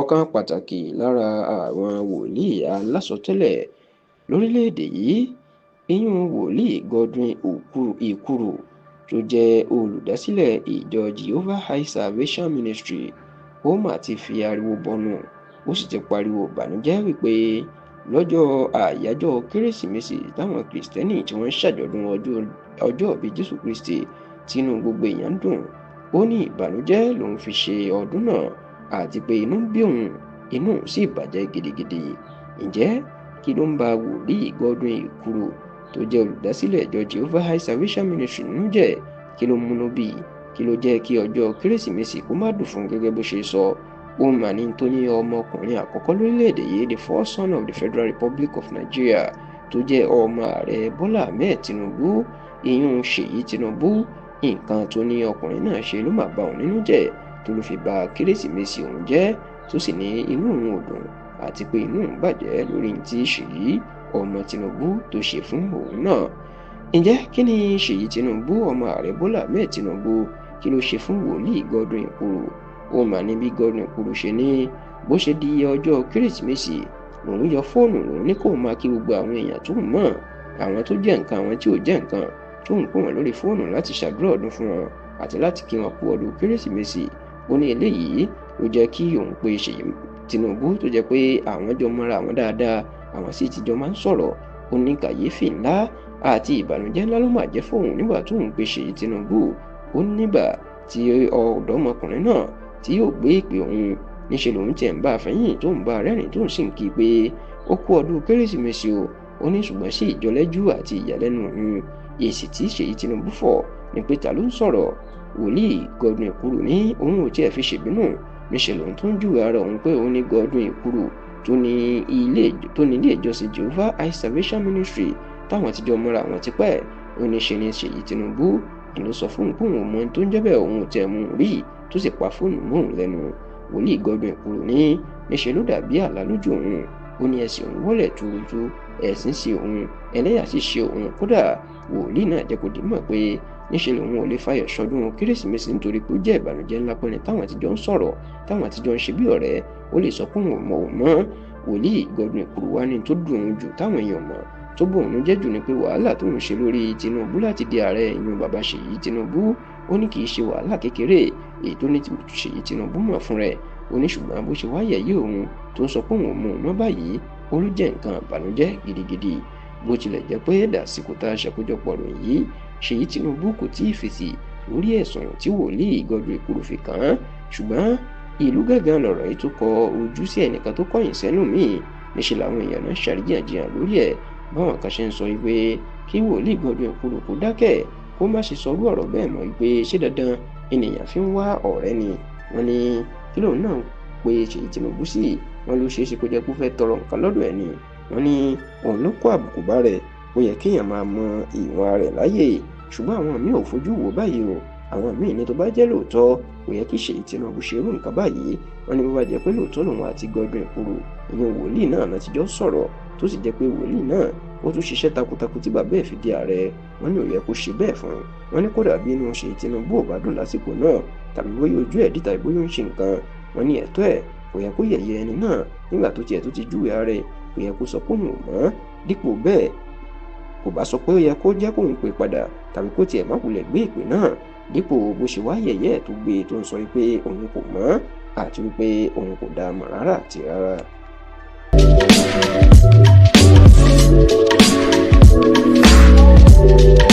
ọ̀kan pàtàkì lára àwọn wòlíì alásọtẹ́lẹ̀ lórílẹ̀‐èdè yìí ìyún wòlíì Godwin Ikuru tó jẹ́ olùdásílẹ̀ ìjọ Jehovah High Salvation Ministry ó mà ti fi ariwo bọnu ó sì ti pariwo ìbànújẹ́ wípé lọ́jọ́ àyájọ́ kérésìmesì táwọn kìrìsìtẹ́nì tí wọ́n ń ṣàjọ̀dún ọjọ́ ìbí Jésù Kristi tínú gbogbo èèyàn ń dùn ó ní ìbànújẹ́ lòun fi ṣe ọdún náà àti pé inú bí òun inú sì bàjẹ́ gidigidi. Ǹjẹ́ kí ló ń ba wòlíì Godwin Ikuru tó jẹ́ olùdásílẹ̀ ìjọ Jehovah High Salvation Ministry nínú jẹ́? Kí ló múnú bí? Kí ló jẹ́ kí ọjọ́ kérésìmesì kó má dùn fún gẹ́gẹ́ bó ṣe sọ? Ó mà ní tó ní ọmọkùnrin àkọ́kọ́ lórílẹ̀‐èdè yìí, the first son of the Federal Republic of Nigeria, tó jẹ́ ọmọ ààrẹ Bọ́lá Ahmed Tinubu, ìyún Ṣèyí Tinubu. Nǹkan tó ní ọkùnrin náà ṣe ló mà bà òun nínú jẹ́, tó ló fi bà kérésìmesì òun jẹ́, tó sì ní inú òun ò dùn àti pé inú òun bàjẹ́ lórí tí Ṣèyí ọmọ Tinubu tó ṣe fún òun náà. Ǹjẹ́ kí ni Ṣèyí Tinubu ọmọ ààrẹ Bọ́lá Ahmed Tinubu kí ló ṣe fún wòlíì Godwin Ikuru? Ó mà ní bí Godwin Ikuru ṣe ní bó ṣe di ọjọ́ kérésìmesì lòun yọ fóònù lòun ní kó máa kí gbogbo àwọn èèyàn tó ń mọ̀, àwọn tó jẹ́ nǹkan àwọn tí ò jẹ́ nǹkan, tó ń pè wọ́n lórí fóònù láti ṣàdúrà ọdún fún wọn àti láti kí wọn kú ọdún kérésìmesì. Ó ní eléyìí ló jẹ́ kí òun pe Ṣèyí Tinubu tó jẹ́ pé àwọn jọ mọ́ra àwọn dáadáa, àwọn sì ti jọ máa ń sọ̀rọ̀. Ó ní kàyéfì ńlá àti ìbànújẹ́ ńlá ló máa jẹ́ fóun nígbà tó ń pe Ṣèyí Tinubu. Ó ní nígbà tí ọ̀dọ́mọkùnrin náà tí yóò gbé ìpè òun níṣẹ́ lòun tiẹ̀ ń bá a fẹ́yìn tó ń bá a rẹ́rìn tó ń sì ń kí pé ó kú ọdún kérésìmesì o. Ó ní ṣùgbọ́n sí ìjọlẹ́jú àti ìyàlẹ́nu òun èsì tí Ṣèyí Tinubu fọ̀ ní pé ta ló ń sọ̀rọ̀. Wòlíì Godwin Ikuru ní òun ò tiẹ̀ fi ṣèbínú, níṣẹ́ lòun tó ń júwe ara òun pé òun ní Godwin Ikuru tó ní ilé ìjọsìn Jehovah High Salvation Ministry táwọn ti jọ mọ́ra àwọn tipẹ́. Ó ní ṣe ni Ṣèyí Tinubu ló sọ fún òun pé òun mọ tó ń jẹ́ bẹ́ẹ̀, òun ò tiẹ̀ mú un rí, tó sì pa fóònù mọ́ òun lẹ́nu. Wòlíì Godwin Ikuru ní níṣẹ́ ló dàbí àlá lójú òun. Ó ní ẹsẹ̀ òun wọ́lẹ̀ túrútú, ẹ̀sìn sí òun, ẹlẹ́yà sì ṣe òun. Kódà wòlíì náà jẹ́ kó dì mọ̀ pé níṣẹ́ lòun ò lè fayọ̀ ṣọdún kérésìmesì nítorí pé ó jẹ́ ìbànújẹ́ ńlá pẹ́ni táwọn àtijọ́ ń sọ̀rọ̀, táwọn àtijọ́ ń ṣe bí ọ̀rẹ́. Ó lè sọ pé òun ò mọ̀ òun mọ́. Wòlíì Godwin Ikuru wá ní tó dùn òun jù táwọn èèyàn mọ̀ tó bọ̀ òun jẹ́ jù ni pé wàhálà tó ń ṣe lórí Tinubu láti di ààrẹ ìyún bàbá Ṣèyí Tinubu. Ó ní kì í ṣe wàhálà kékeré èyí tó ní Ṣèyí Tinubu mọ̀ fún rẹ̀. Ó ní ṣùgbọ́n bó ṣe wáyẹ̀ yìí òun tó ń sọ pé òun ò mọ̀ òun mọ́ báyìí, ó ló jẹ́ nǹkan ìbànújẹ́ gidigidi. Bó tilẹ̀ jẹ́ pé dàsìkò tá a ṣàkójọpọ̀ ròyìn yìí, Ṣèyí Tinubu kò tí ì fèsì lórí ẹ̀sùn tí wòlíì Godwin Ikuru fi kàn án, ṣùgbọ́n ìlú gángan lọ̀rọ̀ yìí tó kọ ojú sí ẹnìkan tó kọ̀yìn sẹ́nu míì. Níṣẹ́ làwọn èèyàn náà ṣàríyànjiyàn lórí ẹ̀, báwọn kan ṣe ń sọ wípé kí wòlíì Godwin Ikuru kó dákẹ́, kó má ṣe sọrú ọ̀rọ̀ bẹ́ẹ̀ mọ́, wípé ṣé dandan ènìyàn fi ń wá ọ̀rẹ́ ni. Wọ́n ní kí lóun náà pé Ṣèyí Tinubu sí, wọ́n ló ṣeé ṣe kó jẹ́ kó fẹ́ tọrọ nǹkan lọ́dọ̀ ẹ̀ ni. Wọ́n ní òun ló kó àbùkù bá rẹ̀, ó yẹ kéèyàn máa mọ ìwọ̀n rẹ̀ láyè, ṣùgbọ́n àwọn míì ò fojú wò báyìí o. Àwọn míì ní tó bá jẹ́ lóòótọ́ kò yẹ kí Ṣèyí Tinubu ṣe irú nǹkan báyìí. Wọ́n ní bó bá jẹ́ pé lóòótọ́ lòun àti Godwin Ikuru ìyẹn wòlíì náà láti jọ sọ̀rọ̀, tó sì jẹ́ pé wòlíì náà ó tún ṣiṣẹ́ takuntakun tí bàbá ẹ̀ fi di ààrẹ, wọ́n ní ò yẹ kó ṣe bẹ́ẹ̀ fún un. Wọ́n ní kódà bí inú Ṣèyí Tinubu ò bá dùn lásìkò náà, tàbí bóyá ojú ẹ̀ dí tàbí bóyá ó ń ṣe nǹkan, wọ́n ní ẹ̀tọ́ ẹ̀ kò yẹ kó yẹ̀yẹ́ ẹni náà nígbà tó tiẹ̀ tó ti júwe ara ẹ̀, kò yẹ kó sọ pé òun ò mọ̀. Dípò bẹ́ẹ̀ kò bá sọ pé ó yẹ kó jẹ́ kóun pè padà tàbí kó tiẹ̀ má wulẹ̀ gbé ìpè náà, dípò bó ṣe wá yẹ̀yẹ́ ẹ̀ tó gbé tó ń sọ wípé òun kò mọ̀ àti wípé òun kò dá a mọ̀ rárá àti rárá. Thank you.